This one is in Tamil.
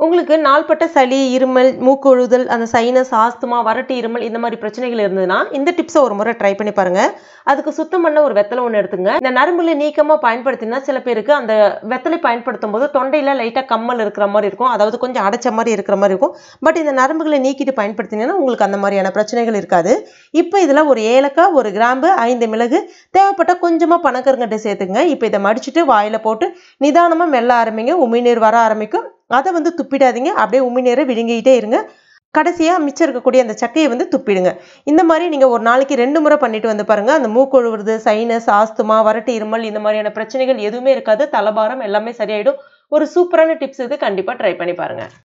உங்களுக்கு நாள்பட்ட சளி, இருமல், மூக்கொழுதல், அந்த சைனஸ், ஆஸ்துமா, வறட்டு இருமல் இந்த மாதிரி பிரச்சனைகள் இருந்ததுன்னா இந்த டிப்ஸை ஒரு முறை ட்ரை பண்ணி பாருங்க. அதுக்கு சுத்தம் பண்ண ஒரு வெத்தலை ஒன்று எடுத்துங்க. இந்த நரம்புல நீக்கமா பயன்படுத்தினா சில பேருக்கு அந்த வெத்தலை பயன்படுத்தும் போது தொண்டையில லைட்டா கம்மல் இருக்கிற மாதிரி இருக்கும், அதாவது கொஞ்சம் அடைச்ச மாதிரி இருக்கிற மாதிரி இருக்கும். பட் இந்த நரம்புகளை நீக்கிட்டு பயன்படுத்தினீங்கன்னா உங்களுக்கு அந்த மாதிரியான பிரச்சனைகள் இருக்காது. இப்போ இதில் ஒரு ஏலக்காய், ஒரு கிராம்பு, 5 மிளகு, தேவைப்பட்ட கொஞ்சமாக பனங்கருங்கட்டை சேர்த்துங்க. இப்போ இதை மடிச்சுட்டு வாயில் போட்டு நிதானமாக மெல்ல ஆரம்பிங்க. உமிழ்நீர் வர ஆரம்பிக்கும். அதை துப்பிடாதீங்க, அப்படியே உமிழ்நீரை விழுங்கிட்டே இருங்க. கடைசியாக மிச்சம் இருக்கக்கூடிய அந்த சக்கையை துப்பிடுங்க. இந்த மாதிரி நீங்கள் ஒரு நாளைக்கு 2 முறை பண்ணிட்டு பாருங்க. அந்த மூக்கொழுவுறது, சைனஸ், ஆஸ்துமா, வறட்டு இருமல் இந்த மாதிரியான பிரச்சனைகள் எதுவுமே இருக்காது. தலபாரம் எல்லாமே சரியாயிடும். ஒரு சூப்பரான டிப்ஸ் இது, கண்டிப்பாக ட்ரை பண்ணி பாருங்க.